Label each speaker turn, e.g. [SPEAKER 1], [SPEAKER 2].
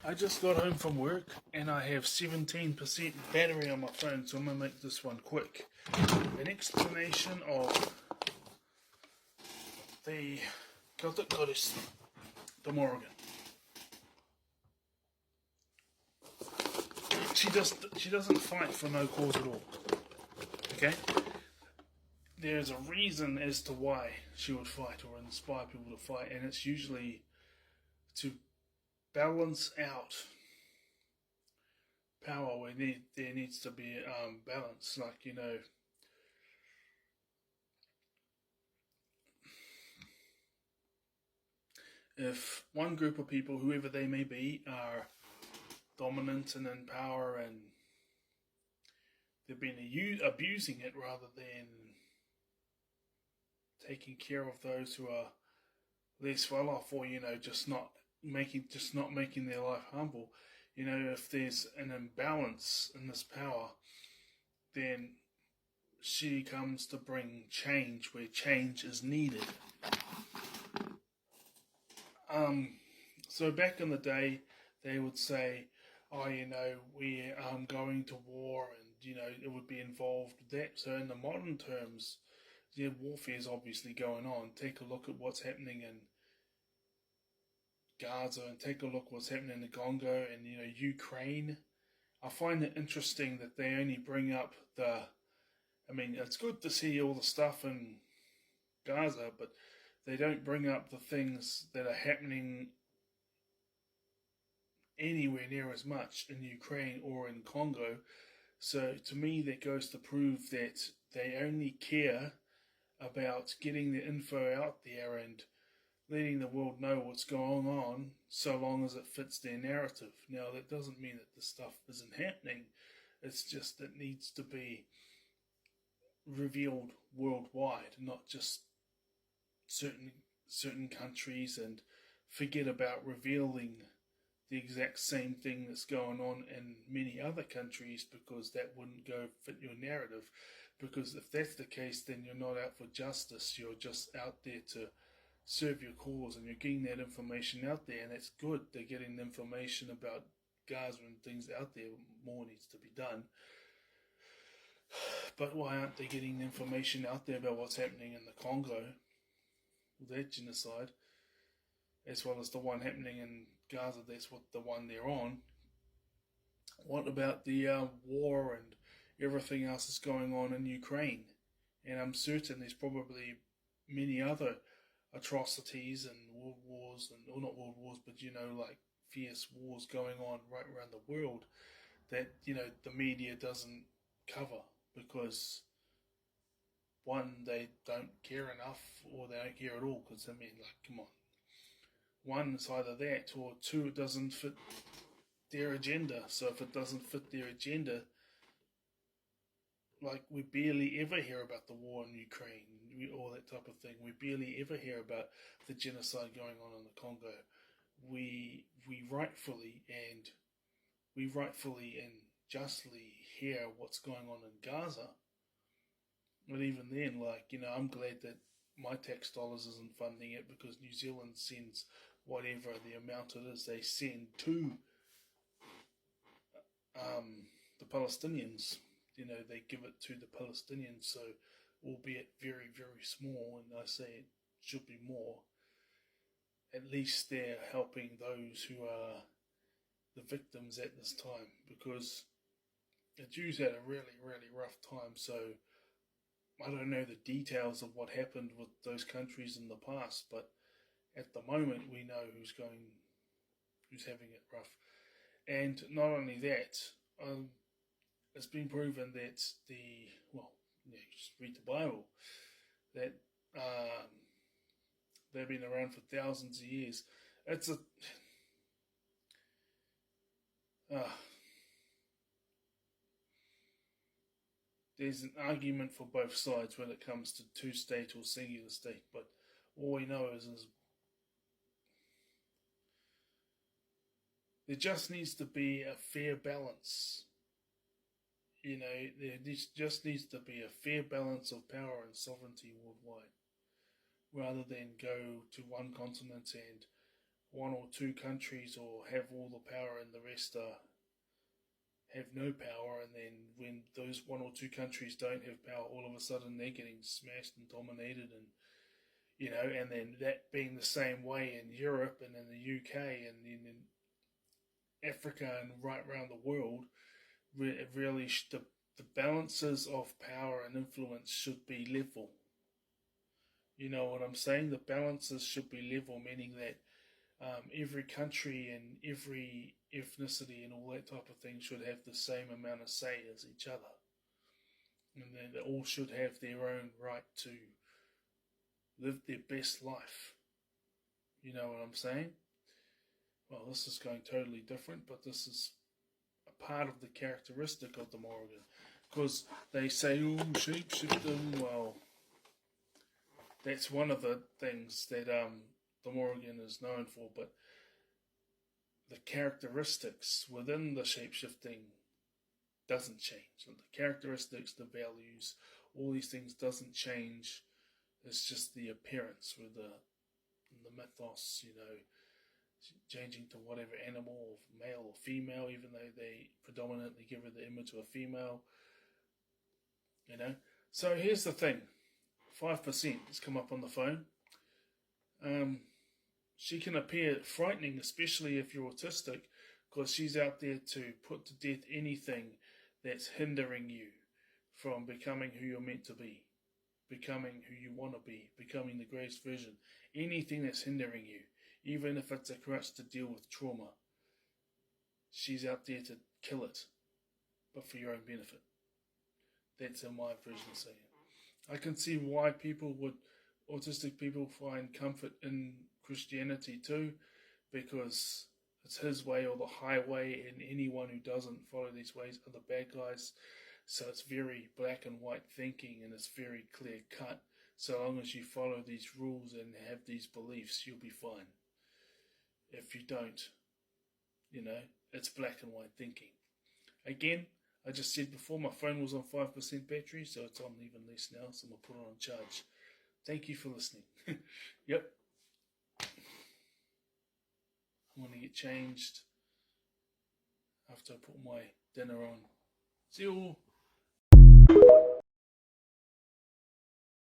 [SPEAKER 1] I just got home from work and I have 17% battery on my phone, so I'm going to make this one quick. An explanation of the Celtic goddess, the Morrigan. She doesn't fight for no cause at all. Okay? There's a reason as to why she would fight or inspire people to fight, and it's usually to balance out power where there needs to be balance. Like, if one group of people, whoever they may be, are dominant and in power and they've been abusing it rather than taking care of those who are less well off, or just not making their life humble. If there's an imbalance in this power, then she comes to bring change where change is needed. So back in the day, they would say, we're going to war, and it would be involved with that. So in the modern terms, warfare is obviously going on. Take a look at what's happening in Gaza, and take a look what's happening in the Congo and Ukraine. I find it interesting that they only bring up it's good to see all the stuff in Gaza, but they don't bring up the things that are happening anywhere near as much in Ukraine or in Congo. So to me, that goes to prove that they only care about getting the info out there and letting the world know what's going on, so long as it fits their narrative. Now, that doesn't mean that this stuff isn't happening. It's just that it needs to be revealed worldwide, not just certain countries, and forget about revealing the exact same thing that's going on in many other countries, because that wouldn't fit your narrative. Because if that's the case, then you're not out for justice. You're just out there to serve your cause, and you're getting that information out there, and that's good. They're getting the information about Gaza and things out there. More needs to be done. But why aren't they getting the information out there about what's happening in the Congo, that genocide, as well as the one happening in Gaza? That's the one they're on. What about the war and everything else that's going on in Ukraine? And I'm certain there's probably many other atrocities and world wars, or not world wars, but like fierce wars going on right around the world that the media doesn't cover, because one, they don't care enough, or they don't care at all. Because come on, one, it's either that, or two, it doesn't fit their agenda. So if it doesn't fit their agenda, like, we barely ever hear about the war in Ukraine, all that type of thing. We barely ever hear about the genocide going on in the Congo. We rightfully and justly hear what's going on in Gaza. But even then, I'm glad that my tax dollars isn't funding it, because New Zealand sends whatever the amount it is they send to the Palestinians. They give it to the Palestinians, so albeit very, very small, and I say it should be more, at least they're helping those who are the victims at this time, because the Jews had a really, really rough time. So I don't know the details of what happened with those countries in the past, but at the moment we know who's having it rough. And not only that, it's been proven that just read the Bible, that they've been around for thousands of years. There's an argument for both sides when it comes to two-state or singular state, but all we know is there just needs to be a fair balance. There just needs to be a fair balance of power and sovereignty worldwide, rather than go to one continent and one or two countries or have all the power and the rest have no power, and then when those one or two countries don't have power, all of a sudden they're getting smashed and dominated, and and then that being the same way in Europe and in the UK and in Africa and right around the world, really the balances of power and influence should be level. You know what I'm saying? The balances should be level, meaning that every country and every ethnicity and all that type of thing should have the same amount of say as each other. And then they all should have their own right to live their best life. You know what I'm saying? Well, this is going totally different, but this is a part of the characteristic of the Morrigan. Because they say, oh, shapeshifting, well, that's one of the things that the Morrigan is known for, but the characteristics within the shapeshifting doesn't change. The characteristics, the values, all these things doesn't change. It's just the appearance with the mythos, changing to whatever animal, male or female, even though they predominantly give her the image of a female. So here's the thing. 5% has come up on the phone. She can appear frightening, especially if you're autistic, because she's out there to put to death anything that's hindering you from becoming who you're meant to be, becoming who you want to be, becoming the greatest version. Anything that's hindering you, even if it's a crutch to deal with trauma, she's out there to kill it, but for your own benefit. That's my version of saying it. I can see why autistic people find comfort in Christianity too, because it's his way or the highway, and anyone who doesn't follow these ways are the bad guys. So it's very black and white thinking, and it's very clear cut. So long as you follow these rules and have these beliefs, you'll be fine. If you don't, it's black and white thinking. Again, I just said before, my phone was on 5% battery, so it's on even less now, so I'm going to put it on charge. Thank you for listening. Yep. I'm going to get changed after I put my dinner on. See you all.